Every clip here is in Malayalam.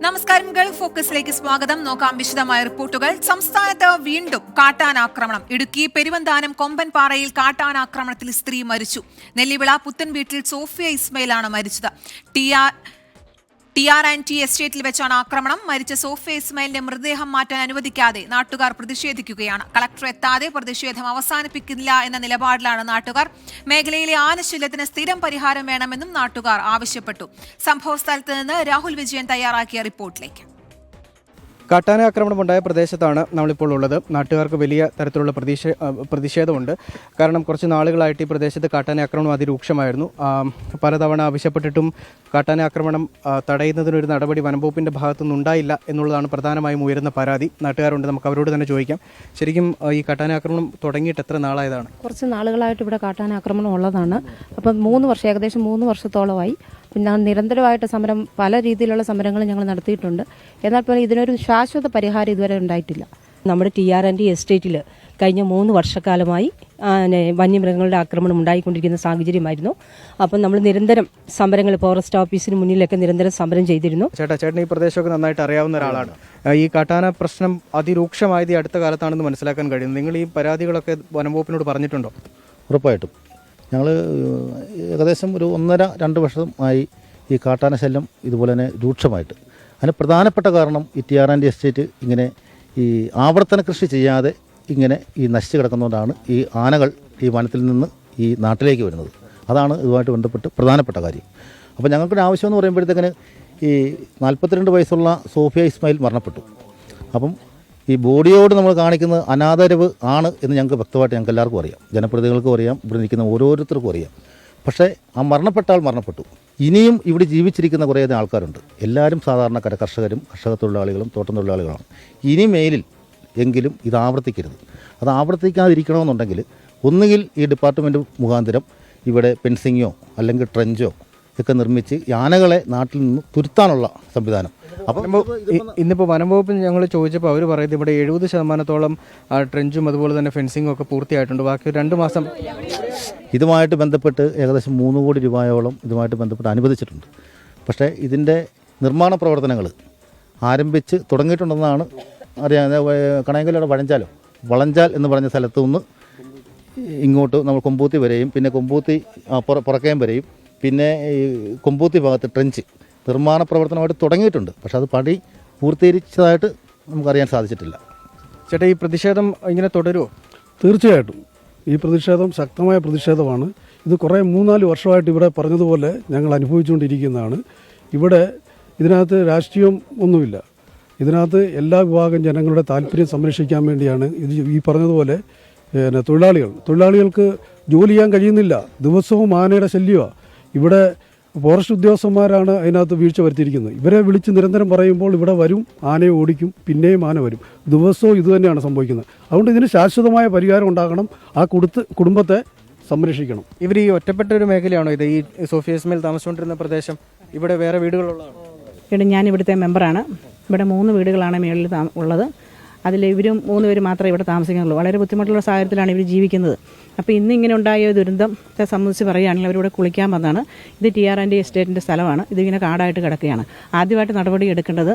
നമസ്കാരം. ഗൾഫ് ഫോക്കസിലേക്ക് സ്വാഗതം. നോക്കാം വിശദമായ റിപ്പോർട്ടുകൾ. സംസ്ഥാനത്ത് വീണ്ടും കാട്ടാനാക്രമണം. ഇടുക്കി പെരുവന്താനം കൊമ്പൻപാറയിൽ കാട്ടാനാക്രമണത്തിൽ സ്ത്രീ മരിച്ചു. നെല്ലിവിള പുത്തൻ വീട്ടിൽ സോഫിയ ഇസ്മയിലാണ് മരിച്ചത്. TR&T എസ്റ്റേറ്റിൽ വെച്ചാണ് ആക്രമണം. മരിച്ച സോഫിയ ഇസ്മയിലിന്റെ മൃതദേഹം മാറ്റാൻ അനുവദിക്കാതെ നാട്ടുകാർ പ്രതിഷേധിക്കുകയാണ്. കളക്ടർ എത്താതെ പ്രതിഷേധം അവസാനിപ്പിക്കില്ല എന്ന നിലപാടിലാണ് നാട്ടുകാർ. മേഖലയിലെ ആനശല്യത്തിന് സ്ഥിരം പരിഹാരം വേണമെന്നും നാട്ടുകാർ ആവശ്യപ്പെട്ടു. സംഭവസ്ഥലത്ത് നിന്ന് രാഹുൽ വിജയൻ തയ്യാറാക്കിയ റിപ്പോർട്ടിലേക്ക്. കാട്ടാന ആക്രമണമുണ്ടായ പ്രദേശത്താണ് നമ്മളിപ്പോൾ ഉള്ളത്. നാട്ടുകാർക്ക് വലിയ തരത്തിലുള്ള പ്രതിഷേധമുണ്ട്. കാരണം കുറച്ച് നാളുകളായിട്ട് ഈ പ്രദേശത്ത് കാട്ടാന ആക്രമണം അതിരൂക്ഷമായിരുന്നു. പലതവണ ആവശ്യപ്പെട്ടിട്ടും കാട്ടാന ആക്രമണം തടയുന്നതിനൊരു നടപടി വനംവകുപ്പിൻ്റെ ഭാഗത്തുനിന്ന് ഉണ്ടായില്ല എന്നുള്ളതാണ് പ്രധാനമായും ഉയരുന്ന പരാതി. നാട്ടുകാരുണ്ട്, നമുക്ക് അവരോട് തന്നെ ചോദിക്കാം. ശരിക്കും ഈ കാട്ടാന ആക്രമണം തുടങ്ങിയിട്ട് എത്ര നാളായതാണ്? കുറച്ച് നാളുകളായിട്ട് ഇവിടെ കാട്ടാന ആക്രമണം ഉള്ളതാണ്. അപ്പം ഏകദേശം 3 വർഷത്തോളമായി. പിന്നെ നിരന്തരമായിട്ട് സമരം, പല രീതിയിലുള്ള സമരങ്ങൾ ഞങ്ങൾ നടത്തിയിട്ടുണ്ട്. എന്നാൽ പോലും ഇതിനൊരു ശാശ്വത പരിഹാരം ഇതുവരെ ഉണ്ടായിട്ടില്ല. നമ്മുടെ TR&T എസ്റ്റേറ്റിൽ കഴിഞ്ഞ 3 വർഷക്കാലമായി വന്യമൃഗങ്ങളുടെ ആക്രമണം ഉണ്ടായിക്കൊണ്ടിരിക്കുന്ന സാഹചര്യമായിരുന്നു. അപ്പം നമ്മൾ നിരന്തരം സമരങ്ങൾ, ഫോറസ്റ്റ് ഓഫീസിന് മുന്നിലൊക്കെ നിരന്തരം സമരം ചെയ്തിരുന്നു. ചേട്ടൻ ഈ പ്രദേശമൊക്കെ നന്നായിട്ട് അറിയാവുന്ന ഒരാളാണ്. ഈ കാട്ടാന പ്രശ്നം അതിരൂക്ഷമായത് അടുത്ത കാലത്താണെന്ന് മനസ്സിലാക്കാൻ കഴിയും. നിങ്ങൾ ഈ പരാതികളൊക്കെ വനംവകുപ്പിനോട് പറഞ്ഞിട്ടുണ്ടോ? ഉറപ്പായിട്ടും ഞങ്ങൾ ഏകദേശം ഒരു 1.5-2 വർഷമായി ഈ കാട്ടാന ശല്യം ഇതുപോലെ തന്നെ രൂക്ഷമായിട്ട്. അതിന് പ്രധാനപ്പെട്ട കാരണം ഈ TR&T എസ്റ്റേറ്റ് ഇങ്ങനെ ഈ ആവർത്തന കൃഷി ചെയ്യാതെ ഇങ്ങനെ ഈ നശിച്ചു കിടക്കുന്നതുകൊണ്ടാണ് ഈ ആനകൾ ഈ വനത്തിൽ നിന്ന് ഈ നാട്ടിലേക്ക് വരുന്നത്. അതാണ് ഇതുമായിട്ട് ബന്ധപ്പെട്ട് പ്രധാനപ്പെട്ട കാര്യം. അപ്പോൾ ഞങ്ങൾക്കൊരു ആവശ്യം എന്ന് പറയുമ്പോഴത്തേക്കിന് ഈ 42 വയസ്സുള്ള സോഫിയ ഇസ്മായിൽ മരണപ്പെട്ടു. അപ്പം ഈ ബോഡിയോട് നമ്മൾ കാണിക്കുന്ന അനാദരവ് ആണ് എന്ന് ഞങ്ങൾക്ക് വ്യക്തമായിട്ട് ഞങ്ങൾക്ക് എല്ലാവർക്കും അറിയാം. ജനപ്രതിനിധികൾക്കും അറിയാം, ഇവിടെ നിൽക്കുന്ന ഓരോരുത്തർക്കും അറിയാം. പക്ഷേ ആ മരണപ്പെട്ട ആൾ മരണപ്പെട്ടു. ഇനിയും ഇവിടെ ജീവിച്ചിരിക്കുന്ന കുറേ ആൾക്കാരുണ്ട്. എല്ലാവരും സാധാരണക്കാര കർഷകരും കർഷക തൊഴിലാളികളും തോട്ടം തൊഴിലാളികളാണ്. ഇനി മേലിൽ എങ്കിലും ഇത് ആവർത്തിക്കരുത്. അത് ആവർത്തിക്കാതിരിക്കണമെന്നുണ്ടെങ്കിൽ ഒന്നുകിൽ ഈ ഡിപ്പാർട്ട്മെൻറ്റ് മുഖാന്തരം ഇവിടെ ഫെൻസിങ്ങോ അല്ലെങ്കിൽ ട്രെഞ്ചോ ഒക്കെ നിർമ്മിച്ച് ആനകളെ നാട്ടിൽ നിന്ന് തുരുത്താനുള്ള സംവിധാനം. അപ്പം ഇന്നിപ്പോൾ വനംവകുപ്പിൽ ഞങ്ങൾ ചോദിച്ചപ്പോൾ അവർ പറയുന്നത് ഇവിടെ 70% ട്രെഞ്ചും അതുപോലെ തന്നെ ഫെൻസിങ്ങും ഒക്കെ പൂർത്തിയായിട്ടുണ്ട്. ബാക്കി 2 മാസം ഇതുമായിട്ട് ബന്ധപ്പെട്ട് ഏകദേശം 3 കോടി രൂപയോളം ഇതുമായിട്ട് ബന്ധപ്പെട്ട് അനുവദിച്ചിട്ടുണ്ട്. പക്ഷേ ഇതിൻ്റെ നിർമ്മാണ പ്രവർത്തനങ്ങൾ ആരംഭിച്ച് തുടങ്ങിയിട്ടുണ്ടെന്നാണ് അറിയാം. കണയങ്കലയുടെ വളഞ്ചാൽ എന്ന് പറഞ്ഞ സ്ഥലത്തു നിന്ന് ഇങ്ങോട്ട് നമ്മൾ കൊമ്പൂത്തി വരെയും പിന്നെ കൊമ്പൂത്തി പുറക്കയം വരെയും പിന്നെ ഈ കൊമ്പൂത്തി ഭാഗത്ത് ട്രെഞ്ച് നിർമ്മാണ പ്രവർത്തനമായിട്ട് തുടങ്ങിയിട്ടുണ്ട്. പക്ഷെ അത് പണി പൂർത്തീകരിച്ചതായിട്ട് നമുക്കറിയാൻ സാധിച്ചിട്ടില്ല. ചേട്ടാ, ഈ പ്രതിഷേധം ഇങ്ങനെ തുടരുമോ? തീർച്ചയായിട്ടും ഈ പ്രതിഷേധം ശക്തമായ പ്രതിഷേധമാണ്. ഇത് കുറേ 3-4 വർഷമായിട്ട് ഇവിടെ പറഞ്ഞതുപോലെ ഞങ്ങൾ അനുഭവിച്ചുകൊണ്ടിരിക്കുന്നതാണ്. ഇവിടെ ഇതിനകത്ത് രാഷ്ട്രീയം ഒന്നുമില്ല. ഇതിനകത്ത് എല്ലാ വിഭാഗം ജനങ്ങളുടെ താല്പര്യം സംരക്ഷിക്കാൻ വേണ്ടിയാണ് ഇത്. ഈ പറഞ്ഞതുപോലെ തൊഴിലാളികൾക്ക് ജോലി ചെയ്യാൻ കഴിയുന്നില്ല. ദിവസവും ആനയുടെ ശല്യമാണ്. ഇവിടെ ഫോറസ്റ്റ് ഉദ്യോഗസ്ഥന്മാരാണ് അതിനകത്ത് വീഴ്ച വരുത്തിയിരിക്കുന്നത്. ഇവരെ വിളിച്ച് നിരന്തരം പറയുമ്പോൾ ഇവിടെ വരും, ആനയെ ഓടിക്കും, പിന്നെയും ആന വരും. ദിവസവും ഇതുതന്നെയാണ് സംഭവിക്കുന്നത്. അതുകൊണ്ട് ഇതിന് ശാശ്വതമായ പരിഹാരം ഉണ്ടാകണം. ആ കുടുംബത്തെ സംരക്ഷിക്കണം. ഇവർ ഈ ഒറ്റപ്പെട്ട ഒരു മേഖലയാണോ ഇത്? ഈ സോഫിയ ഇസ്മായിൽ താമസിച്ചുകൊണ്ടിരുന്ന പ്രദേശം, ഇവിടെ വേറെ വീടുകളുള്ളതാണ്? ഞാൻ ഇവിടുത്തെ മെമ്പറാണ്. ഇവിടെ 3 വീടുകളാണ് മേളിൽ ഉള്ളത്. അതിൽ ഇവരും 3 പേര് മാത്രമേ ഇവിടെ താമസിക്കുന്നുള്ളൂ. വളരെ ബുദ്ധിമുട്ടുള്ള സാഹചര്യത്തിലാണ് ഇവർ ജീവിക്കുന്നത്. അപ്പോൾ ഇന്നിങ്ങനെ ഉണ്ടായ ദുരന്തത്തെ സംബന്ധിച്ച് പറയുകയാണെങ്കിൽ അവരിവിടെ കുളിക്കാൻ വന്നതാണ്. ഇത് TR&T എസ്റ്റേറ്റിൻ്റെ സ്ഥലമാണ്. ഇതിങ്ങനെ കാടായിട്ട് കിടക്കുകയാണ്. ആദ്യമായിട്ട് നടപടി എടുക്കേണ്ടത്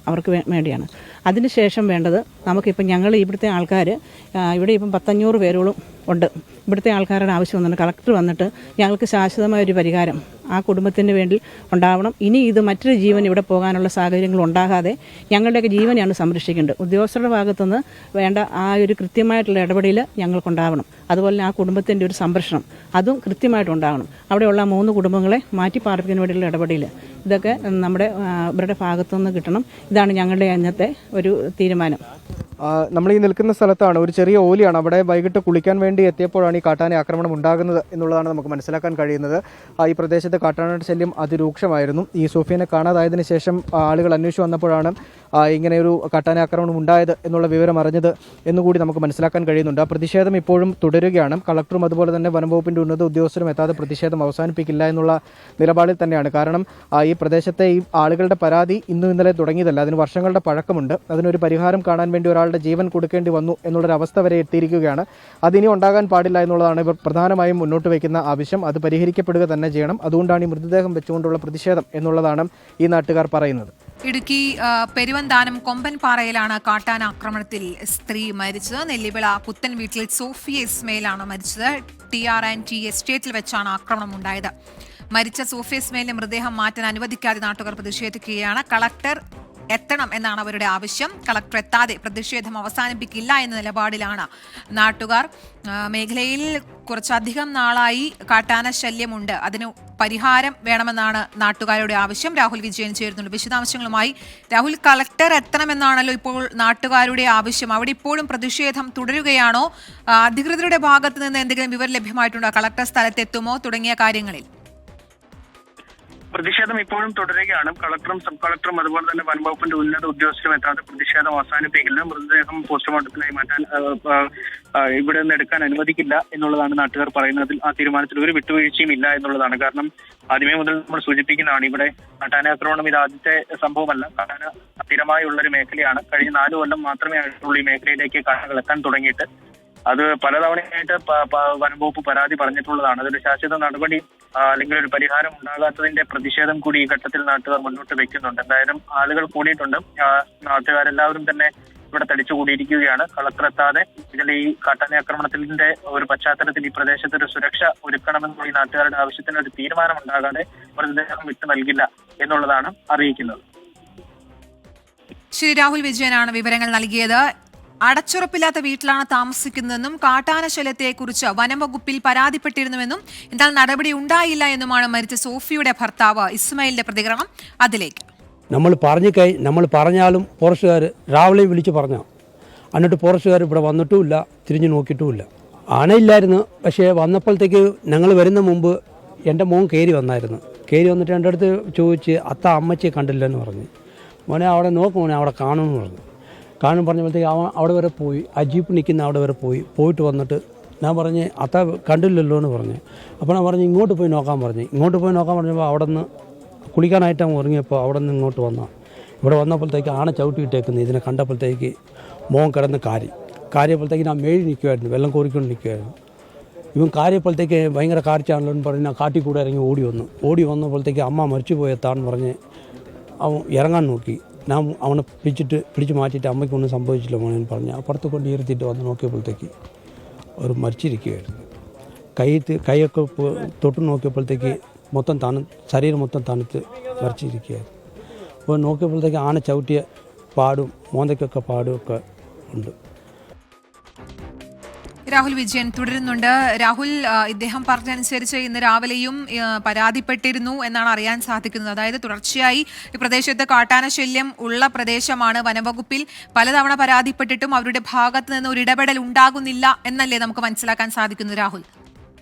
അവർക്ക് വേണ്ടിയാണ്. അതിനുശേഷം വേണ്ടത് നമുക്കിപ്പം ഞങ്ങൾ ഇവിടുത്തെ ആൾക്കാർ ഇവിടെ ഇപ്പം 100-500 പേരോളം ഉണ്ട്. ഇവിടുത്തെ ആൾക്കാരുടെ ആവശ്യം ഒന്നുണ്ട്. കളക്ടർ വന്നിട്ട് ഞങ്ങൾക്ക് ശാശ്വതമായ ഒരു പരിഹാരം ആ കുടുംബത്തിന് വേണ്ടി ഉണ്ടാവണം. ഇനി ഇത് മറ്റൊരു ജീവൻ ഇവിടെ പോകാനുള്ള സാഹചര്യങ്ങൾ ഉണ്ടാകാതെ ഞങ്ങളുടെയൊക്കെ ജീവനെയാണ് സംരക്ഷിക്കേണ്ടത്. ഉദ്യോഗസ്ഥരുടെ ഭാഗത്തുനിന്ന് വേണ്ട ആ ഒരു കൃത്യമായിട്ടുള്ള ഇടപെടൽ ഞങ്ങൾക്കുണ്ടാവണം. അതുപോലെ ആ കുടുംബത്തിൻ്റെ ഒരു സംരക്ഷണം അതും കൃത്യമായിട്ടുണ്ടാകണം. അവിടെയുള്ള 3 കുടുംബങ്ങളെ മാറ്റി പാർപ്പിക്കുന്നതിന് വേണ്ടിയുള്ള ഇടപെടൽ ഇതൊക്കെ നമ്മുടെ ഇവരുടെ ഭാഗത്തുനിന്ന് കിട്ടണം. ഇതാണ് ഞങ്ങളുടെ ഇന്നത്തെ ഒരു തീരുമാനം. നമ്മൾ ഈ നിൽക്കുന്ന സ്ഥലത്താണ്, ഒരു ചെറിയ ഓലിയാണ്. അവിടെ വൈകിട്ട് കുളിക്കാൻ വേണ്ടി എത്തിയപ്പോഴാണ് ഈ കാട്ടാന ആക്രമണം ഉണ്ടാകുന്നത് എന്നുള്ളതാണ് നമുക്ക് മനസ്സിലാക്കാൻ കഴിയുന്നത്. ഈ പ്രദേശത്ത് കാട്ടാനയുടെ ശല്യം അതിരൂക്ഷമായിരുന്നു. ഈ സോഫിയനെ കാണാതായതിനു ശേഷം ആളുകൾ അന്വേഷിച്ച് വന്നപ്പോഴാണ് ഇങ്ങനെയൊരു കാട്ടാന ആക്രമണം ഉണ്ടായത് എന്നുള്ള വിവരം അറിഞ്ഞത് എന്നുകൂടി നമുക്ക് മനസ്സിലാക്കാൻ കഴിയുന്നുണ്ട്. ആ പ്രതിഷേധം ഇപ്പോഴും തുടരുകയാണ്. കളക്ടറും അതുപോലെ തന്നെ വനംവകുപ്പിൻ്റെ ഉന്നത ഉദ്യോഗസ്ഥരും എത്താതെ പ്രതിഷേധം അവസാനിപ്പിക്കില്ല എന്നുള്ള നിലപാടിൽ തന്നെയാണ്. കാരണം ഈ പ്രദേശത്തെ ഈ ആളുകളുടെ പരാതി ഇന്നും ഇന്നലെ തുടങ്ങിയതല്ല, അതിന് വർഷങ്ങളുടെ പഴക്കമുണ്ട്. അതിനൊരു പരിഹാരം കാണാൻ വേണ്ടി ഒരാളുടെ ജീവൻ കൊടുക്കേണ്ടി വന്നു എന്നുള്ളൊരവസ്ഥ വരെ എത്തിയിരിക്കുകയാണ്. അതിനി ഉണ്ടാകാൻ പാടില്ല എന്നുള്ളതാണ് ഇവർ പ്രധാനമായും മുന്നോട്ട് വയ്ക്കുന്ന ആവശ്യം. അത് പരിഹരിക്കപ്പെടുക തന്നെ ചെയ്യണം. അതുകൊണ്ടാണ് ഈ മൃതദേഹം വെച്ചുകൊണ്ടുള്ള പ്രതിഷേധം എന്നുള്ളതാണ് ഈ നാട്ടുകാർ പറയുന്നത്. ഇടുക്കി പെരുവന്താനം കൊമ്പൻപാറയിലാണ് കാട്ടാന ആക്രമണത്തിൽ സ്ത്രീ മരിച്ചത്. നെല്ലിവിള പുത്തൻ വീട്ടിൽ സോഫിയ ഇസ്മയിലാണ് മരിച്ചത്. TR&T എസ്റ്റേറ്റിൽ വെച്ചാണ് ആക്രമണം ഉണ്ടായത്. മരിച്ച സോഫിയ ഇസ്മയിലിന്റെ മൃതദേഹം മാറ്റാൻ അനുവദിക്കാതെ നാട്ടുകാർ പ്രതിഷേധിക്കുകയാണ്. കളക്ടർ എത്തണം എന്നാണ് അവരുടെ ആവശ്യം. കളക്ടർ എത്താതെ പ്രതിഷേധം അവസാനിപ്പിക്കില്ല എന്ന നിലപാടിലാണ് നാട്ടുകാർ. മേഖലയിൽ കുറച്ചധികം നാളായി കാട്ടാന ശല്യമുണ്ട്. അതിന് പരിഹാരം വേണമെന്നാണ് നാട്ടുകാരുടെ ആവശ്യം. രാഹുൽ വിജയൻ ചേരുന്നുണ്ട് വിശദാംശങ്ങളുമായി. രാഹുൽ, കളക്ടർ എത്തണമെന്നാണല്ലോ ഇപ്പോൾ നാട്ടുകാരുടെ ആവശ്യം. അവിടെ ഇപ്പോഴും പ്രതിഷേധം തുടരുകയാണോ? അധികൃതരുടെ ഭാഗത്ത് നിന്ന് എന്തെങ്കിലും വിവരം ലഭ്യമായിട്ടുണ്ടോ? കളക്ടർ സ്ഥലത്തെത്തുമോ തുടങ്ങിയ കാര്യങ്ങളിൽ? പ്രതിഷേധം ഇപ്പോഴും തുടരുകയാണ്. കളക്ടറും സബ് കളക്ടറും അതുപോലെ തന്നെ വനംവകുപ്പിന്റെ ഉന്നത ഉദ്യോഗസ്ഥരും എത്താതെ പ്രതിഷേധം അവസാനിപ്പിക്കില്ല. മൃതദേഹം പോസ്റ്റ്മോർട്ടത്തിനായി മാറ്റാൻ ഇവിടെ നിന്ന് എടുക്കാൻ അനുവദിക്കില്ല എന്നുള്ളതാണ് നാട്ടുകാർ പറയുന്നത്. ആ തീരുമാനത്തിൽ ഒരു വിട്ടുവീഴ്ചയും ഇല്ല എന്നുള്ളതാണ്. കാരണം ആദ്യമേ മുതൽ നമ്മൾ സൂചിപ്പിക്കുന്നതാണ്, ഇവിടെ കാട്ടാനാക്രമണം ഇത് ആദ്യത്തെ സംഭവമല്ല. കാട്ടാന സ്ഥിരമായുള്ള ഒരു മേഖലയാണ്. കഴിഞ്ഞ 4 കൊല്ലം മാത്രമേ ആയിട്ടുള്ളൂ ഈ മേഖലയിലേക്ക് കാട്ടാനകൾ എത്താൻ തുടങ്ങിയിട്ട്. അത് പലതവണയായിട്ട് വനംവകുപ്പ് പരാതി പറഞ്ഞിട്ടുള്ളതാണ്. അതൊരു ശാശ്വത നടപടി അല്ലെങ്കിൽ ഒരു പരിഹാരം ഉണ്ടാകാത്തതിന്റെ പ്രതിഷേധം കൂടി ഈ ഘട്ടത്തിൽ നാട്ടുകാർ മുന്നോട്ട് വെക്കുന്നുണ്ട്. എന്തായാലും ആളുകൾ കൂടിയിട്ടുണ്ട്. നാട്ടുകാരെല്ലാവരും തന്നെ ഇവിടെ തടിച്ചുകൂടിയിരിക്കുകയാണ്. കളക്ടർ എത്താതെ ഇതിൽ ഈ കാട്ടാന ആക്രമണത്തിന്റെ ഒരു പശ്ചാത്തലത്തിൽ ഈ പ്രദേശത്ത് ഒരു സുരക്ഷ ഒരുക്കണമെന്നുള്ള ഈ നാട്ടുകാരുടെ ആവശ്യത്തിന് ഒരു തീരുമാനം ഉണ്ടാകാതെ മൃതദേഹം വിട്ടു നൽകില്ല എന്നുള്ളതാണ് അറിയിക്കുന്നത്. ശ്രീ രാഹുൽ വിജയനാണ് വിവരങ്ങൾ നൽകിയത്. അടച്ചുറപ്പില്ലാത്ത വീട്ടിലാണ് താമസിക്കുന്നതെന്നും കാട്ടാന ശല്യത്തെക്കുറിച്ച് വനംവകുപ്പിൽ പരാതിപ്പെട്ടിരുന്നുവെന്നും എന്നാൽ നടപടി ഉണ്ടായില്ല എന്നുമാണ് മരിച്ച സോഫിയുടെ ഭർത്താവ് ഇസ്മയിലിന്റെ പ്രതികരണം. അതിലേക്ക് നമ്മൾ പറഞ്ഞാലും ഫോറസ്റ്റുകാർ രാവിലെ വിളിച്ച് പറഞ്ഞു. എന്നിട്ട് ഫോറസ്റ്റുകാർ ഇവിടെ വന്നിട്ടുമില്ല, തിരിഞ്ഞു നോക്കിയിട്ടുമില്ല. ആനയില്ലായിരുന്നു. പക്ഷേ വന്നപ്പോഴത്തേക്ക് ഞങ്ങൾ വരുന്ന മുമ്പ് എൻ്റെ മോൻ കയറി വന്നിട്ട് എൻ്റെ അടുത്ത് ചോദിച്ച് അമ്മച്ചിയെ കണ്ടില്ലെന്ന് പറഞ്ഞു. മോനെ അവിടെ നോക്കും, മോനെ അവിടെ കാണുമെന്ന് പറഞ്ഞു. പറഞ്ഞപ്പോഴത്തേക്ക് അവൻ അവിടെ വരെ പോയി. ആ ജീപ്പ് നിൽക്കുന്ന അവിടെ വരെ പോയിട്ട് വന്നിട്ട് ഞാൻ പറഞ്ഞ് കണ്ടില്ലല്ലോ എന്ന് പറഞ്ഞു. അപ്പോൾ ഞാൻ പറഞ്ഞു ഇങ്ങോട്ട് പോയി നോക്കാൻ പറഞ്ഞപ്പോൾ അവിടെ നിന്ന് കുളിക്കാനായിട്ട് അവൻ ഇറങ്ങിയപ്പോൾ അവിടെ നിന്ന് ഇങ്ങോട്ട് ഇവിടെ വന്നപ്പോഴത്തേക്ക് ആന ചവിട്ടിയിട്ടേക്കുന്നത് ഇതിനെ കണ്ടപ്പോഴത്തേക്ക് മോൻ കിടന്ന് കാര്യപ്പോഴത്തേക്ക് ഞാൻ മേഴി നിൽക്കുമായിരുന്നു, വെള്ളം കോരിക്കൊണ്ട് നിൽക്കുമായിരുന്നു. ഇവൻ കാര്യപ്പോഴത്തേക്ക് ഭയങ്കര കാഴ്ചയാണല്ലോ എന്ന് പറഞ്ഞ് ഞാൻ കാട്ടിൽ കൂടെ ഇറങ്ങി ഓടി വന്നപ്പോഴത്തേക്ക് അമ്മ മരിച്ചു പോയെത്താന്ന് പറഞ്ഞ് അവൻ ഇറങ്ങാൻ നോക്കി. ഞാൻ അവനെ പിടിച്ച് മാറ്റിയിട്ട് അമ്മയ്ക്കൊന്നും സംഭവിച്ചില്ല മോനെന്ന് പറഞ്ഞ് അപ്പുറത്ത് കൊണ്ട് ഇരുത്തിയിട്ട് വന്ന് നോക്കിയപ്പോഴത്തേക്ക് അവർ മരിച്ചിരിക്കുകയായിരുന്നു. കൈയൊക്കെ തൊട്ട് നോക്കിയപ്പോഴത്തേക്ക് ശരീരം മൊത്തം തണുത്ത് മരിച്ചിരിക്കുകയായിരുന്നു. അപ്പോൾ നോക്കിയപ്പോഴത്തേക്ക് ആന ചവിട്ടിയ പാടും മോന്തയ്ക്കൊക്കെ പാടുമൊക്കെ ഉണ്ട്. രാഹുൽ വിജയൻ തുടരുന്നുണ്ട്. രാഹുൽ, ഇദ്ദേഹം പറഞ്ഞനുസരിച്ച് ഇന്ന് രാവിലെയും പരാതിപ്പെട്ടിരുന്നു എന്നാണ് അറിയാൻ സാധിക്കുന്നത്. അതായത് തുടർച്ചയായി ഈ പ്രദേശത്ത് കാട്ടാന ശല്യം ഉള്ള പ്രദേശമാണ്. വനംവകുപ്പിൽ പലതവണ പരാതിപ്പെട്ടിട്ടും അവരുടെ ഭാഗത്ത് നിന്ന് ഒരു ഇടപെടൽ ഉണ്ടാകുന്നില്ല എന്നല്ലേ നമുക്ക് മനസ്സിലാക്കാൻ സാധിക്കുന്നത് രാഹുൽ?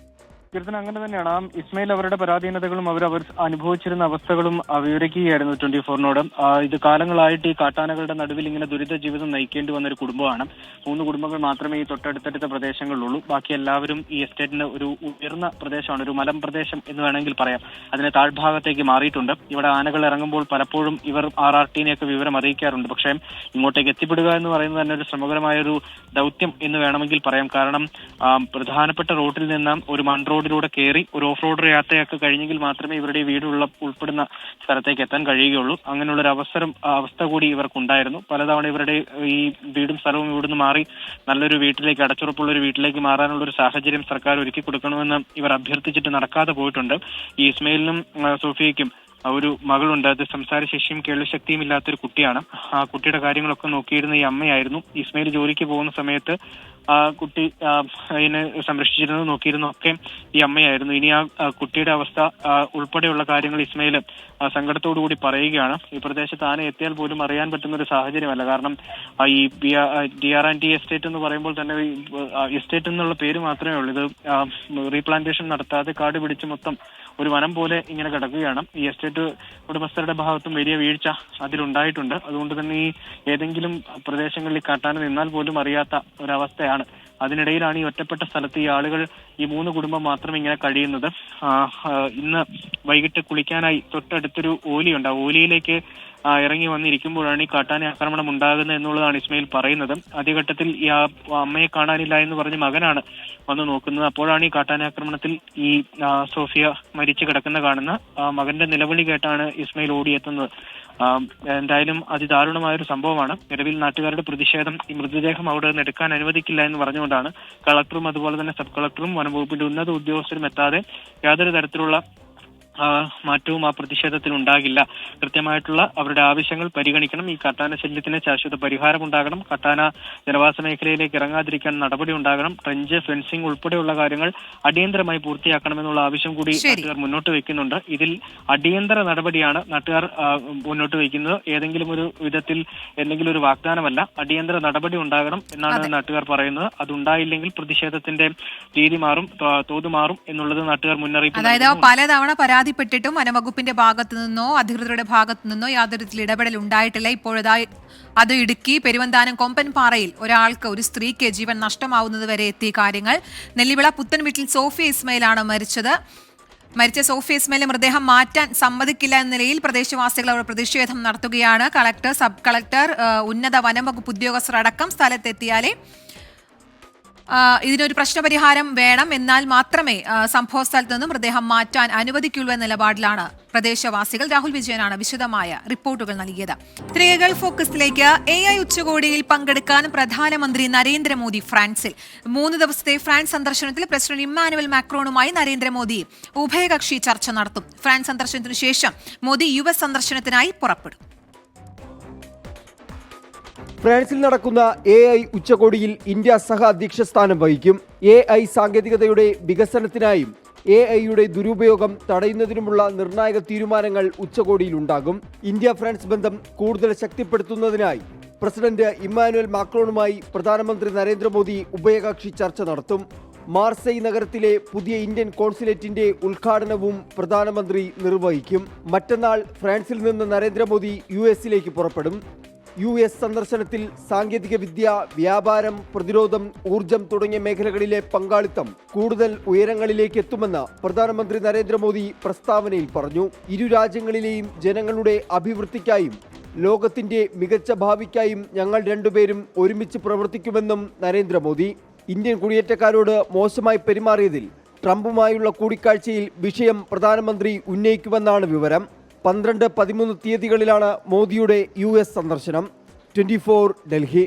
അങ്ങനെ തന്നെയാണ്. ഇസ്മയിൽ അവരുടെ പരാധീനതകളും അവർ അനുഭവിച്ചിരുന്ന അവസ്ഥകളും വിവരിക്കുകയായിരുന്നു 24-നോട്. ഇത് കാലങ്ങളായിട്ട് ഈ കാട്ടാനകളുടെ നടുവിൽ ഇങ്ങനെ ദുരിത ജീവിതം നയിക്കേണ്ടി വന്ന ഒരു കുടുംബമാണ്. 3 കുടുംബങ്ങൾ മാത്രമേ ഈ തൊട്ടടുത്തടുത്ത പ്രദേശങ്ങളിലുള്ളൂ. ബാക്കി എല്ലാവരും ഈ എസ്റ്റേറ്റിന് ഒരു ഉയർന്ന പ്രദേശമാണ്, ഒരു മലം പ്രദേശം എന്ന് വേണമെങ്കിൽ പറയാം. അതിന് താഴ്ഭാഗത്തേക്ക് മാറിയിട്ടുണ്ട്. ഇവിടെ ആനകൾ ഇറങ്ങുമ്പോൾ പലപ്പോഴും ഇവർ RRTനെയൊക്കെ വിവരം അറിയിക്കാറുണ്ട്. പക്ഷേ ഇങ്ങോട്ടേക്ക് എത്തിപ്പെടുക എന്ന് പറയുന്നത് തന്നെ ഒരു ശ്രമകരമായ ഒരു ദൗത്യം എന്ന് വേണമെങ്കിൽ പറയാം. കാരണം പ്രധാനപ്പെട്ട റോഡിൽ നിന്ന് ഒരു റോഡിലൂടെ കയറി ഒരു ഓഫ് റോഡ് യാത്രയൊക്കെ കഴിഞ്ഞെങ്കിൽ മാത്രമേ ഇവരുടെ ഉൾപ്പെടുന്ന സ്ഥലത്തേക്ക് എത്താൻ കഴിയുകയുള്ളൂ. അങ്ങനെയുള്ളൊരു അവസ്ഥ കൂടി ഇവർക്കുണ്ടായിരുന്നു. പലതവണ ഇവരുടെ ഈ വീടും സ്ഥലവും ഇവിടുന്ന് മാറി നല്ലൊരു വീട്ടിലേക്ക്, അടച്ചുറപ്പുള്ള ഒരു വീട്ടിലേക്ക് മാറാനുള്ള ഒരു സാഹചര്യം സർക്കാർ ഒരുക്കി കൊടുക്കണമെന്ന് ഇവർ അഭ്യർത്ഥിച്ചിട്ട് നടക്കാതെ പോയിട്ടുണ്ട്. ഈ ഇസ്മയിലിനും സോഫിയയ്ക്കും ഒരു മകളുണ്ട്. അത് സംസാരശേഷിയും കേൾവിശക്തിയും ഇല്ലാത്തൊരു കുട്ടിയാണ്. ആ കുട്ടിയുടെ കാര്യങ്ങളൊക്കെ നോക്കിയിരുന്ന ഈ അമ്മയായിരുന്നു. ഇസ്മയിൽ ജോലിക്ക് പോകുന്ന സമയത്ത് ആ കുട്ടി അതിനെ സംരക്ഷിച്ചിരുന്നു, നോക്കിയിരുന്നു ഒക്കെ ഈ അമ്മയായിരുന്നു. ഇനി ആ കുട്ടിയുടെ അവസ്ഥ ഉൾപ്പെടെയുള്ള കാര്യങ്ങൾ ഇസ്മയിൽ സങ്കടത്തോടു കൂടി പറയുകയാണ്. ഈ പ്രദേശത്ത് ആന എത്തിയാൽ പോലും അറിയാൻ പറ്റുന്ന ഒരു സാഹചര്യമല്ല. കാരണം ഈ TR&T എസ്റ്റേറ്റ് എന്ന് പറയുമ്പോൾ തന്നെ എസ്റ്റേറ്റ് എന്നുള്ള പേര് മാത്രമേ ഉള്ളൂ. ഇത് റീപ്ലാന്റേഷൻ നടത്താതെ കാട് പിടിച്ച് മൊത്തം ഒരു വനം പോലെ ഇങ്ങനെ കിടക്കുകയാണ്. ഈ എസ്റ്റേറ്റ് ഉടമസ്ഥരുടെ ഭാഗത്തും വലിയ വീഴ്ച അതിലുണ്ടായിട്ടുണ്ട്. അതുകൊണ്ട് തന്നെ ഈ ഏതെങ്കിലും പ്രദേശങ്ങളിൽ കാട്ടാന നിന്നാൽ പോലും അറിയാത്ത ഒരവസ്ഥയാണ്. അതിനിടയിലാണ് ഈ ഒറ്റപ്പെട്ട സ്ഥലത്ത് ഈ ആളുകൾ, ഈ 3 കുടുംബം മാത്രം ഇങ്ങനെ കഴിയുന്നത്. ഇന്ന് വൈകിട്ട് കുളിക്കാനായി തൊട്ടടുത്തൊരു ഓലിയുണ്ട്. ആ ഓലിയിലേക്ക് ഇറങ്ങി വന്നിരിക്കുമ്പോഴാണ് ഈ കാട്ടാന ആക്രമണം ഉണ്ടാകുന്നത് എന്നുള്ളതാണ് ഇസ്മയിൽ പറയുന്നത്. ആദ്യഘട്ടത്തിൽ ഈ അമ്മയെ കാണാനില്ല എന്ന് പറഞ്ഞ് മകനാണ് വന്ന് നോക്കുന്നത്. അപ്പോഴാണ് ഈ കാട്ടാനാക്രമണത്തിൽ ഈ സോഫിയ മരിച്ചു കിടക്കുന്ന കാണുന്ന. മകന്റെ നിലവിളി കേട്ടാണ് ഇസ്മയിൽ ഓടിയെത്തുന്നത്. എന്തായാലും അതിദാരുണമായ ഒരു സംഭവമാണ്. നിലവിൽ നാട്ടുകാരുടെ പ്രതിഷേധം ഈ മൃതദേഹം അവിടെ നിന്ന് എടുക്കാൻ അനുവദിക്കില്ല എന്ന് പറഞ്ഞുകൊണ്ടാണ് കളക്ടറും അതുപോലെ തന്നെ സബ് കളക്ടറും വനംവകുപ്പിന്റെ ഉന്നത ഉദ്യോഗസ്ഥരും എത്താതെ യാതൊരു തരത്തിലുള്ള മാറ്റവും ആ പ്രതിഷേധത്തിൽ ഉണ്ടാകില്ല. കൃത്യമായിട്ടുള്ള അവരുടെ ആവശ്യങ്ങൾ പരിഗണിക്കണം. ഈ കാട്ടാന ശല്യത്തിന് ശാശ്വത പരിഹാരം ഉണ്ടാകണം. കാട്ടാന ജനവാസ മേഖലയിലേക്ക് ഇറങ്ങാതിരിക്കാൻ നടപടി ഉണ്ടാകണം. ട്രെഞ്ച്, ഫെൻസിംഗ് ഉൾപ്പെടെയുള്ള കാര്യങ്ങൾ അടിയന്തരമായി പൂർത്തിയാക്കണമെന്നുള്ള ആവശ്യം കൂടി നാട്ടുകാർ മുന്നോട്ട് വെക്കുന്നുണ്ട്. ഇതിൽ അടിയന്തര നടപടിയാണ് നാട്ടുകാർ മുന്നോട്ട് വയ്ക്കുന്നത്. ഏതെങ്കിലും ഒരു വിധത്തിൽ എന്തെങ്കിലും ഒരു വാഗ്ദാനമല്ല, അടിയന്തര നടപടി ഉണ്ടാകണം എന്നാണ് നാട്ടുകാർ പറയുന്നത്. അതുണ്ടായില്ലെങ്കിൽ പ്രതിഷേധത്തിന്റെ രീതി മാറും, തോത് മാറും എന്നുള്ളത് നാട്ടുകാർ മുന്നറിയിപ്പ്. അതായത് പലതവണ പരാതിപ്പെട്ടിട്ടും വനംവകുപ്പിന്റെ ഭാഗത്തു നിന്നോ അധികൃതരുടെ ഭാഗത്തു നിന്നോ യാതൊരു ഇടപെടൽ ഉണ്ടായിട്ടില്ല. ഇപ്പോഴതായി അത് ഇടുക്കി പെരുവന്താനം കൊമ്പൻപാറയിൽ ഒരാൾക്ക്, ഒരു സ്ത്രീക്ക് ജീവൻ നഷ്ടമാവുന്നത് വരെ എത്തിയ കാര്യങ്ങൾ. നെല്ലിവിള പുത്തൻവീട്ടിൽ സോഫിയ ഇസ്മയിലാണ് മരിച്ചത്. മരിച്ച സോഫിയ ഇസ്മയിലെ മൃതദേഹം മാറ്റാൻ സമ്മതിക്കില്ല എന്ന നിലയിൽ പ്രദേശവാസികൾ അവർ പ്രതിഷേധം നടത്തുകയാണ്. കളക്ടർ, സബ് കളക്ടർ, ഉന്നത വനംവകുപ്പ് ഉദ്യോഗസ്ഥർ അടക്കം സ്ഥലത്തെത്തിയാലേ ഇതിനൊരു പ്രശ്നപരിഹാരം വേണം, എന്നാൽ മാത്രമേ സംഭവ സ്ഥലത്ത് നിന്നും മൃതദേഹം മാറ്റാൻ അനുവദിക്കുള്ളൂ എന്ന നിലപാടിലാണ് പ്രദേശവാസികൾ. രാഹുൽ വിജയനാണ് വിശദമായ റിപ്പോർട്ടുകൾ നൽകിയത്. സ്ത്രീകൾ ഫോക്കസിലേക്ക്. AI ഉച്ചകോടിയിൽ പങ്കെടുക്കാൻ പ്രധാനമന്ത്രി നരേന്ദ്രമോദി ഫ്രാൻസിൽ. 3 ദിവസത്തെ ഫ്രാൻസ് സന്ദർശനത്തിൽ പ്രസിഡന്റ് ഇമ്മാനുവൽ മാക്രോണുമായി നരേന്ദ്രമോദി ഉഭയകക്ഷി ചർച്ച നടത്തും. ഫ്രാൻസ് സന്ദർശനത്തിനു ശേഷം മോദി US സന്ദർശനത്തിനായി പുറപ്പെടും. ഫ്രാൻസിൽ നടക്കുന്ന AI ഉച്ചകോടിയിൽ ഇന്ത്യ സഹ അധ്യക്ഷ സ്ഥാനം വഹിക്കും. AI സാങ്കേതികതയുടെ വികസനത്തിനായും AI-യുടെ ദുരുപയോഗം തടയുന്നതിനുമുള്ള നിർണായക തീരുമാനങ്ങൾ ഉച്ചകോടിയിൽ ഉണ്ടാകും. ഇന്ത്യ ഫ്രാൻസ് ബന്ധം കൂടുതൽ ശക്തിപ്പെടുത്തുന്നതിനായി പ്രസിഡന്റ് ഇമ്മാനുവൽ മാക്രോണുമായി പ്രധാനമന്ത്രി നരേന്ദ്രമോദി ഉഭയകക്ഷി ചർച്ച നടത്തും. മാർസെയ് നഗരത്തിലെ പുതിയ ഇന്ത്യൻ കോൺസുലേറ്റിന്റെ ഉദ്ഘാടനവും പ്രധാനമന്ത്രി നിർവഹിക്കും. മറ്റന്നാൾ ഫ്രാൻസിൽ നിന്ന് നരേന്ദ്രമോദി US-ലേക്ക് പുറപ്പെടും. US സന്ദർശനത്തിൽ സാങ്കേതിക വിദ്യ, വ്യാപാരം, പ്രതിരോധം, ഊർജം തുടങ്ങിയ മേഖലകളിലെ പങ്കാളിത്തം കൂടുതൽ ഉയരങ്ങളിലേക്ക് എത്തുമെന്ന് പ്രധാനമന്ത്രി നരേന്ദ്രമോദി പ്രസ്താവനയിൽ പറഞ്ഞു. ഇരു രാജ്യങ്ങളിലെയും ജനങ്ങളുടെ അഭിവൃദ്ധിക്കായും ലോകത്തിന്റെ മികച്ച ഭാവിക്കായും ഞങ്ങൾ രണ്ടുപേരും ഒരുമിച്ച് പ്രവർത്തിക്കുമെന്നും നരേന്ദ്രമോദി. ഇന്ത്യൻ കുടിയേറ്റക്കാരോട് മോശമായി പെരുമാറിയതിൽ ട്രംപുമായുള്ള കൂടിക്കാഴ്ചയിൽ വിഷയം പ്രധാനമന്ത്രി ഉന്നയിക്കുമെന്നാണ് വിവരം. 12-13 തീയതികളിലാണ് മോദിയുടെ US സന്ദർശനം. 24 ഡൽഹി.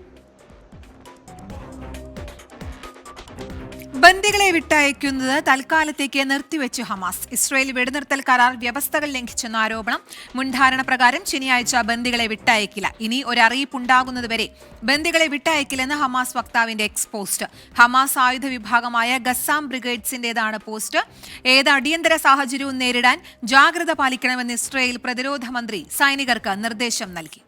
ബന്ദികളെ വിട്ടയക്കുന്നത് തൽക്കാലത്തേക്ക് നിർത്തിവെച്ച് ഹമാസ്. ഇസ്രയേൽ വെടിനിർത്തൽ കരാർ വ്യവസ്ഥകൾ ലംഘിച്ചെന്ന ആരോപണം. മുൻധാരണ പ്രകാരം ശനിയാഴ്ച ബന്ദികളെ വിട്ടയക്കില്ല. ഇനി ഒരറിയിപ്പുണ്ടാകുന്നതുവരെ ബന്ദികളെ വിട്ടയക്കില്ലെന്ന് ഹമാസ് വക്താവിന്റെ എക്സ് പോസ്റ്റ്. ഹമാസ് ആയുധ വിഭാഗമായ ഗസാം ബ്രിഗേഡ്സിന്റേതാണ് പോസ്റ്റ്. ഏത് അടിയന്തര സാഹചര്യവും നേരിടാൻ ജാഗ്രത പാലിക്കണമെന്ന് ഇസ്രയേൽ പ്രതിരോധ മന്ത്രി സൈനികർക്ക് നിർദ്ദേശം നൽകി.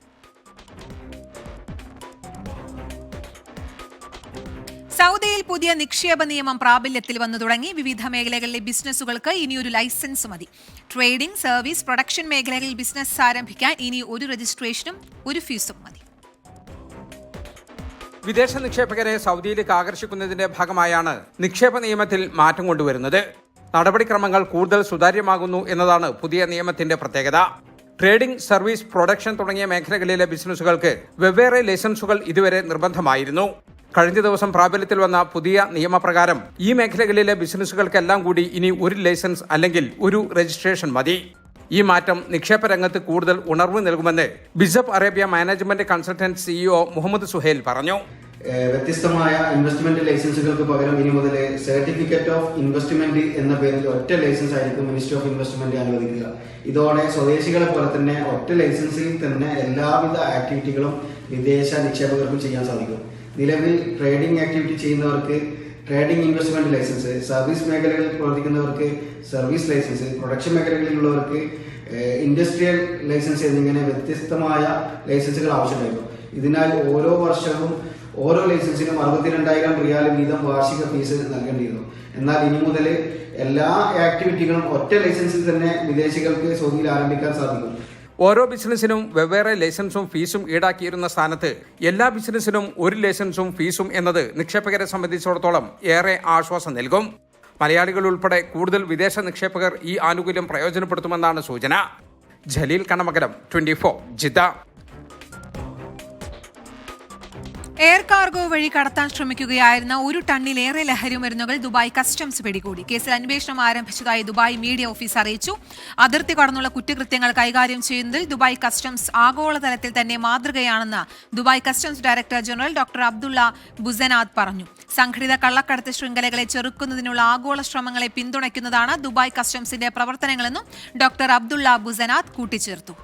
സൗദിയിൽ പുതിയ നിക്ഷേപ നിയമം പ്രാബല്യത്തിൽ വന്നു തുടങ്ങി. വിവിധ മേഖലകളിലെ ബിസിനസ്സുകൾക്ക് ഇനിയൊരു ലൈസൻസ് മതി. ട്രേഡിംഗ്, സർവീസ്, പ്രൊഡക്ഷൻ മേഖലകളിൽ ബിസിനസ് ആരംഭിക്കാൻ ഇനി ഒരു രജിസ്ട്രേഷനും ഒരു ഫീസും മതി. വിദേശ നിക്ഷേപകരെ സൗദിയിലേക്ക് ആകർഷിക്കുന്നതിന്റെ ഭാഗമായാണ് നിക്ഷേപ നിയമത്തിൽ മാറ്റം കൊണ്ടുവരുന്നത്. നടപടിക്രമങ്ങൾ കൂടുതൽ സുതാര്യമാകുന്നു എന്നതാണ് പുതിയ നിയമത്തിന്റെ പ്രത്യേകത. ട്രേഡിംഗ്, സർവീസ്, പ്രൊഡക്ഷൻ തുടങ്ങിയ മേഖലകളിലെ ബിസിനസ്സുകൾക്ക് വെവ്വേറെ ലൈസൻസുകൾ ഇതുവരെ നിർബന്ധമായിരുന്നു. കഴിഞ്ഞ ദിവസം പ്രാബല്യത്തിൽ വന്ന പുതിയ നിയമപ്രകാരം ഈ മേഖലകളിലെ ബിസിനസ്സുകൾക്കെല്ലാം കൂടി ഇനി ഒരു ലൈസൻസ് അല്ലെങ്കിൽ ഒരു രജിസ്ട്രേഷൻ മതി. ഈ മാറ്റം നിക്ഷേപ രംഗത്ത് കൂടുതൽ ഉണർവ് നൽകുമെന്ന് ബിസപ്പ് Arabia management consultant CEO Muhammad Suhail പറഞ്ഞു. വ്യത്യസ്തമായ ഇൻവെസ്റ്റ്മെന്റ് ലൈസൻസുകൾക്ക് പകരം ഇനി മുതൽ സർട്ടിഫിക്കറ്റ് ഓഫ് ഇൻവെസ്റ്റ്മെന്റ് എന്ന പേരിൽ ഒറ്റ ലൈസൻസ് ആയിരിക്കും മിനിസ്ട്രി ഓഫ് ഇൻവെസ്റ്റ്മെന്റ് അനുവദിക്കുക. ഇതോടെ സ്വദേശികളെ പോലെ തന്നെ ഒറ്റ ലൈസൻസിൽ തന്നെ എല്ലാവിധ ആക്ടിവിറ്റികളും വിദേശ നിക്ഷേപകർക്കും ചെയ്യാൻ സാധിക്കും. നിലവിൽ ട്രേഡിംഗ് ആക്ടിവിറ്റി ചെയ്യുന്നവർക്ക് ട്രേഡിംഗ് ഇൻവെസ്റ്റ്മെന്റ് ലൈസൻസ്, സർവീസ് മേഖലകളിൽ പ്രവർത്തിക്കുന്നവർക്ക് സർവീസ് ലൈസൻസ്, പ്രൊഡക്ഷൻ മേഖലകളിലുള്ളവർക്ക് ഇൻഡസ്ട്രിയൽ ലൈസൻസ് എന്നിങ്ങനെ വ്യത്യസ്തമായ ലൈസൻസുകൾ ആവശ്യമായിരുന്നു. ഇതിനായി ഓരോ വർഷവും ഓരോ ലൈസൻസിനും 62,000 റിയാൽ വീതം വാർഷിക ഫീസ് നൽകേണ്ടിയിരുന്നു. എന്നാൽ ഇനി മുതൽ എല്ലാ ആക്ടിവിറ്റികളും ഒറ്റ ലൈസൻസിൽ തന്നെ വിദേശികൾക്ക് സൗദിയിൽ ആരംഭിക്കാൻ സാധിക്കും. ഓരോ ബിസിനസിനും വെവ്വേറെ ലൈസൻസും ഫീസും ഈടാക്കിയിരുന്ന സ്ഥാനത്ത് എല്ലാ ബിസിനസിനും ഒരു ലൈസൻസും ഫീസും എന്നത് നിക്ഷേപകരെ സംബന്ധിച്ചിടത്തോളം ഏറെ ആശ്വാസം നൽകും. മലയാളികൾ ഉൾപ്പെടെ കൂടുതൽ വിദേശ നിക്ഷേപകർ ഈ ആനുകൂല്യം പ്രയോജനപ്പെടുത്തുമെന്നാണ് സൂചന. Jaleel Kannamakalam, 24 Jeddah. Air cargo വഴി കടത്താൻ ശ്രമിക്കുകയായിരുന്ന 1 ടണ്ണിലേറെ ലഹരി മരുന്നുകൾ ദുബായ് കസ്റ്റംസ് പിടികൂടി. കേസിൽ അന്വേഷണം ആരംഭിച്ചതായി ദുബായ് മീഡിയ ഓഫീസ് അറിയിച്ചു. അതിർത്തി കടന്നുള്ള കുറ്റകൃത്യങ്ങൾ കൈകാര്യം ചെയ്യുന്നതിൽ ദുബായ് കസ്റ്റംസ് ആഗോളതലത്തിൽ തന്നെ മാതൃകയാണെന്ന് Dubai customs director general doctor Abdullah Busanad പറഞ്ഞു. സംഘടിത കള്ളക്കടത്ത് ശൃംഖലകളെ ചെറുക്കുന്നതിനുള്ള ആഗോള ശ്രമങ്ങളെ പിന്തുണയ്ക്കുന്നതാണ് ദുബായ് കസ്റ്റംസിന്റെ പ്രവർത്തനങ്ങളെന്നും ഡോക്ടർ അബ്ദുള്ള ബുസനാദ് കൂട്ടിച്ചേർത്തു.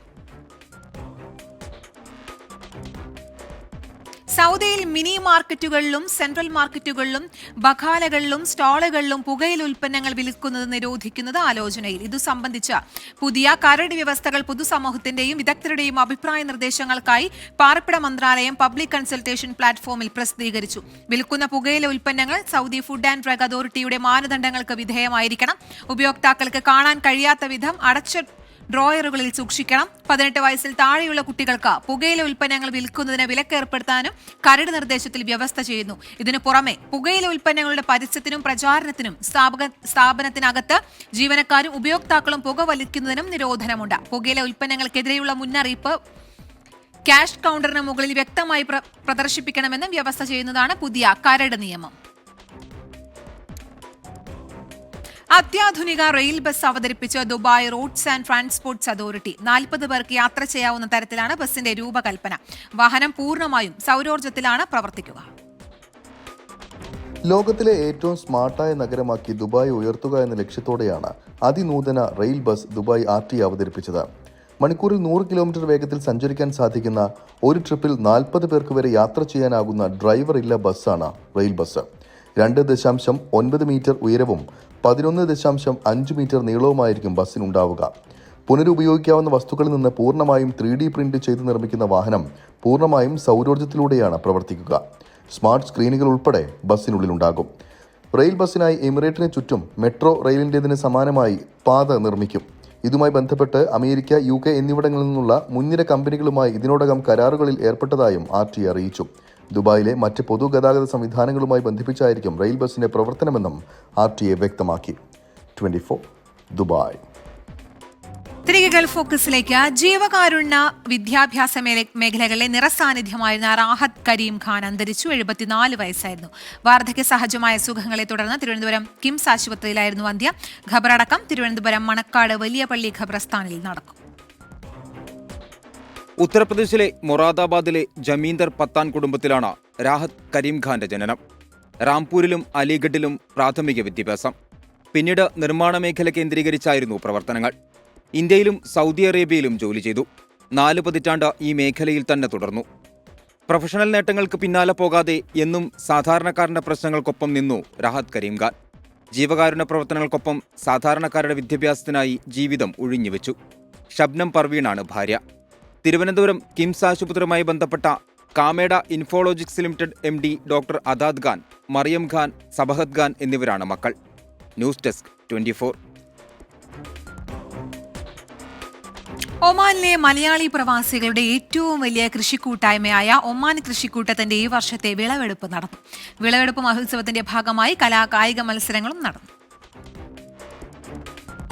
സൗദിയിൽ മിനി മാർക്കറ്റുകളിലും സെൻട്രൽ മാർക്കറ്റുകളിലും ബഖാലകളിലും സ്റ്റാളുകളിലും പുകയില ഉൽപ്പന്നങ്ങൾ വിൽക്കുന്നത് നിരോധിക്കുന്നത് ആലോചനയിൽ. ഇതു സംബന്ധിച്ച പുതിയ കരട് വ്യവസ്ഥകൾ പൊതുസമൂഹത്തിന്റെയും വിദഗ്ധരുടെയും അഭിപ്രായ നിർദ്ദേശങ്ങൾക്കായി പാർപ്പിട മന്ത്രാലയം പബ്ലിക് കൺസൾട്ടേഷൻ പ്ലാറ്റ്ഫോമിൽ പ്രസിദ്ധീകരിച്ചു. വിൽക്കുന്ന പുകയില ഉൽപ്പന്നങ്ങൾ സൗദി ഫുഡ് ആൻഡ് ഡ്രഗ് അതോറിറ്റിയുടെ മാനദണ്ഡങ്ങൾക്ക് വിധേയമായിരിക്കണം. ഉപയോക്താക്കൾക്ക് കാണാൻ കഴിയാത്ത വിധം അടച്ച ഡ്രോയറുകളിൽ സൂക്ഷിക്കണം. 18 വയസ്സിൽ താഴെയുള്ള കുട്ടികൾക്ക് പുകയില ഉൽപ്പന്നങ്ങൾ വിൽക്കുന്നതിന് വിലക്കേർപ്പെടുത്താനും കരട് നിർദ്ദേശത്തിൽ വ്യവസ്ഥ ചെയ്യുന്നു. ഇതിനു പുറമെ പുകയില ഉൽപ്പന്നങ്ങളുടെ പരസ്യത്തിനും പ്രചാരണത്തിനും സ്ഥാപനത്തിനകത്ത് ജീവനക്കാരും ഉപയോക്താക്കളും പുക വലിക്കുന്നതിനും നിരോധനമുണ്ട്. പുകയില ഉൽപ്പന്നങ്ങൾക്കെതിരെയുള്ള മുന്നറിയിപ്പ് ക്യാഷ് കൗണ്ടറിന് മുകളിൽ വ്യക്തമായി പ്രദർശിപ്പിക്കണമെന്നും വ്യവസ്ഥ ചെയ്യുന്നതാണ് പുതിയ കരട് നിയമം. അത്യാധുനിക റെയിൽ ബസ് അവതരിപ്പിച്ച Dubai roads and transports authority. 40 പേർക്ക് യാത്ര ചെയ്യാവുന്ന തരത്തിലാണ് ബസിന്റെ രൂപകൽപ്പന. വാഹനം പൂർണ്ണമായും സൗരോർജ്ജത്തിലാണ് പ്രവർത്തിക്കുക. ലോകത്തിലെ ഏറ്റവും സ്മാർട്ടായ നഗരമാക്കി ദുബായ് ഉയർത്തുക എന്ന ലക്ഷ്യത്തോടെയാണ് അതിനൂതന റെയിൽ ബസ് ദുബായ് RTA അവതരിപ്പിച്ചത്. മണിക്കൂറിൽ 100 കിലോമീറ്റർ വേഗത്തിൽ സഞ്ചരിക്കാൻ സാധിക്കുന്ന ഒരു ട്രിപ്പിൽ 40 പേർക്ക് വരെ യാത്ര ചെയ്യാനാകുന്ന ഡ്രൈവർ ഇല്ല ബസ്സാണ് റെയിൽ ബസ്. 2.9 മീറ്റർ ഉയരവും 11.5 മീറ്റർ നീളവുമായിരിക്കും ബസ്സിനുണ്ടാവുക. പുനരുപയോഗിക്കാവുന്ന വസ്തുക്കളിൽ നിന്ന് പൂർണ്ണമായും 3D പ്രിന്റ് ചെയ്ത് നിർമ്മിക്കുന്ന വാഹനം പൂർണ്ണമായും സൗരോർജ്ജത്തിലൂടെയാണ് പ്രവർത്തിക്കുക. സ്മാർട്ട് സ്ക്രീനുകൾ ഉൾപ്പെടെ ബസ്സിനുള്ളിലുണ്ടാകും. റെയിൽ ബസ്സിനായി എമിറേറ്റിന് ചുറ്റും മെട്രോ റെയിലിൻ്റെതിന് സമാനമായി പാത നിർമ്മിക്കും. ഇതുമായി ബന്ധപ്പെട്ട് അമേരിക്ക, UK എന്നിവിടങ്ങളിൽ നിന്നുള്ള മുൻനിര കമ്പനികളുമായി ഇതിനോടകം കരാറുകളിൽ ഏർപ്പെട്ടതായും RTA അറിയിച്ചു. ദുബായിലെ മറ്റ് പൊതുഗതാഗത സംവിധാനങ്ങളുമായി ബന്ധിപ്പിച്ചായിരിക്കും റെയിൽ ബസിന്റെ പ്രവർത്തനമെന്നും RTA വ്യക്തമാക്കി. 24 ദുബായ്. തിരികെ ഗൾഫ് ഫോക്കസിലേക്ക്. ജീവകാരുണ്യ വിദ്യാഭ്യാസ മേഖലകളിലെ നിറസാന്നിധ്യമായിരുന്ന റാഹത്ത് കരീം ഖാൻ അന്തരിച്ചു. 74 വയസ്സായിരുന്നു. വാർദ്ധക്യ സഹജമായ സുഖങ്ങളെ തുടർന്ന് തിരുവനന്തപുരം കിംസ് ആശുപത്രിയിലായിരുന്നു അന്ത്യം. ഖബറടക്കം തിരുവനന്തപുരം മണക്കാട് വലിയ പള്ളി ഖബർസ്ഥാനിൽ നടക്കും. ഉത്തർപ്രദേശിലെ മൊറാദാബാദിലെ ജമീന്ദർ പത്താൻ കുടുംബത്തിലാണ് റാഹത്ത് കരീം ഖാന്റെ ജനനം. റാംപൂരിലും അലിഗഡിലും പ്രാഥമിക വിദ്യാഭ്യാസം. പിന്നീട് നിർമ്മാണ മേഖല കേന്ദ്രീകരിച്ചായിരുന്നു പ്രവർത്തനങ്ങൾ. ഇന്ത്യയിലും സൗദി അറേബ്യയിലും ജോലി ചെയ്തു. 4 പതിറ്റാണ്ട് ഈ മേഖലയിൽ തന്നെ തുടർന്നു. പ്രൊഫഷണൽ നേട്ടങ്ങൾക്ക് പിന്നാലെ പോകാതെ എന്നും സാധാരണക്കാരന്റെ പ്രശ്നങ്ങൾക്കൊപ്പം നിന്നു റാഹത്ത് കരീം ഖാൻ. ജീവകാരുണ്യ പ്രവർത്തനങ്ങൾക്കൊപ്പം സാധാരണക്കാരുടെ വിദ്യാഭ്യാസത്തിനായി ജീവിതം ഉഴിഞ്ഞുവെച്ചു. ഷബ്നം പർവീണാണ് ഭാര്യ. തിരുവനന്തപുരം കിംസ് ആശുപത്രിയുമായി ബന്ധപ്പെട്ട Kameda Infologics limited MD doctor Adad Khan, Mariyam Khan, Sabahat Khan എന്നിവരാണ് മക്കൾ. News desk 24. ഒമാനിലെ മലയാളി പ്രവാസികളുടെ ഏറ്റവും വലിയ കൃഷിക്കൂട്ടായ്മയായ ഒമാൻ കൃഷിക്കൂട്ടത്തിന്റെ ഈ വർഷത്തെ വിളവെടുപ്പ് നടന്നു. വിളവെടുപ്പ് മഹോത്സവത്തിന്റെ ഭാഗമായി കലാകായിക മത്സരങ്ങളും നടന്നു.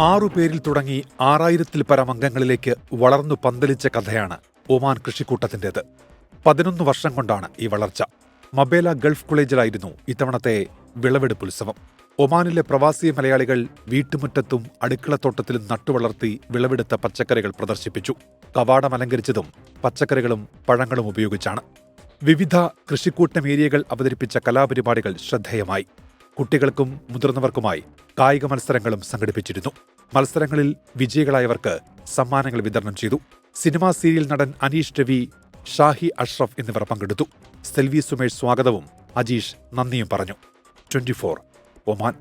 6 പേരിൽ തുടങ്ങി 6000-ൽ പരം അംഗങ്ങളിലേക്ക് വളർന്നു പന്തലിച്ച കഥയാണ് ഒമാൻ കൃഷിക്കൂട്ടത്തിൻ്റെത്. 11 വർഷം കൊണ്ടാണ് ഈ വളർച്ച. മബേല ഗൾഫ് കോളേജിലായിരുന്നു ഇത്തവണത്തെ വിളവെടുപ്പ് ഉത്സവം. ഒമാനിലെ പ്രവാസി മലയാളികൾ വീട്ടുമുറ്റത്തും അടുക്കളത്തോട്ടത്തിലും നട്ടുവളർത്തി വിളവെടുത്ത പച്ചക്കറികൾ പ്രദർശിപ്പിച്ചു. കവാടം അലങ്കരിച്ചതും പച്ചക്കറികളും പഴങ്ങളും ഉപയോഗിച്ചാണ്. വിവിധ കൃഷിക്കൂട്ടം ഏരിയകൾ അവതരിപ്പിച്ച കലാപരിപാടികൾ ശ്രദ്ധേയമായി. കുട്ടികൾക്കും മുതിർന്നവർക്കുമായി കായിക മത്സരങ്ങളും സംഘടിപ്പിച്ചിരുന്നു. മത്സരങ്ങളിൽ വിജയികളായവർക്ക് സമ്മാനങ്ങൾ വിതരണം ചെയ്തു. സിനിമാ സീരിയൽ നടൻ അനീഷ് രവി, ഷാഹി അഷ്റഫ് എന്നിവർ പങ്കെടുത്തു. സെൽവി സുമേഷ് സ്വാഗതവും അജീഷ് നന്ദിയും പറഞ്ഞു. 24 ഒമാൻ.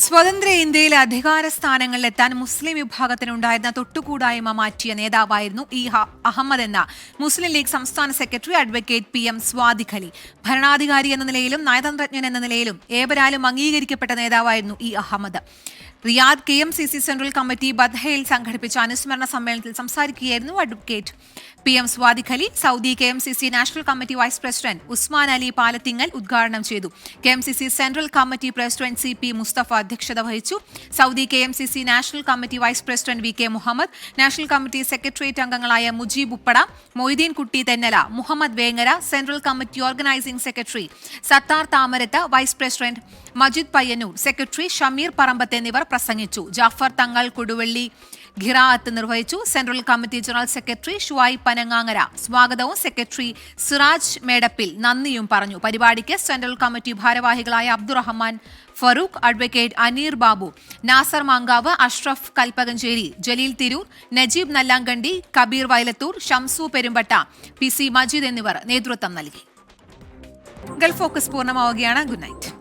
സ്വതന്ത്ര ഇന്ത്യയിലെ അധികാര സ്ഥാനങ്ങളിലെത്താൻ മുസ്ലിം വിഭാഗത്തിനുണ്ടായിരുന്ന തൊട്ടുകൂടായ്മ മാറ്റിയ നേതാവായിരുന്നു അഹമ്മദ് എന്ന മുസ്ലിം ലീഗ് സംസ്ഥാന secretary advocate PM Swadiq Ali. ഭരണാധികാരി എന്ന നിലയിലും നയതന്ത്രജ്ഞൻ എന്ന നിലയിലും ഏവരാലും അംഗീകരിക്കപ്പെട്ട നേതാവായിരുന്നു Ahammed. Riyadh KMCC central committee ബദ്ഹയിൽ സംഘടിപ്പിച്ച അനുസ്മരണ സമ്മേളനത്തിൽ സംസാരിക്കുകയായിരുന്നു advocate PM Swadiq Ali. Saudi KMCC national committee vice president Usman Ali Palathingal ഉദ്ഘാടനം ചെയ്തു. KMCC central committee president CP Musthafa അധ്യക്ഷത വഹിച്ചു. Saudi KMCC national committee vice president VK Muhammad, national committee secretariat അംഗങ്ങളായ മുജീബ് ഉപ്പട, മൊയ്തീൻ കുട്ടി Thennala, Muhammad Vengara, central committee organising secretary Sathar Thamarath, vice president Majid Payyanur, secretary Shameer Parambath എന്നിവർ പ്രസംഗിച്ചു. ജാഫർ തങ്ങൾ കൊടുവള്ളി ഖിറാഅത്ത് നിർവഹിച്ചു. Central committee general secretary Shuvai Panangangara സ്വാഗതവും സെക്രട്ടറി സിറാജ് മേടപ്പിൽ നന്ദിയും പറഞ്ഞു. പരിപാടിക്ക് സെൻട്രൽ കമ്മിറ്റി ഭാരവാഹികളായ അബ്ദുറഹ്മാൻ ഫറൂഖ്, അഡ്വക്കേറ്റ് അനീർ ബാബു, നാസർ മാങ്കാവ്, അഷ്റഫ് കൽപ്പകഞ്ചേരി, ജലീൽ തിരൂർ, നജീബ് നല്ലാങ്കണ്ടി, കബീർ വയലത്തൂർ, ഷംസു പെരുമ്പട്ട, PC മജീദ് എന്നിവർ നേതൃത്വം നൽകി. ഗൾഫ് ഫോക്കസ് പൂർണ്ണമാവുകയാണ്. Good night.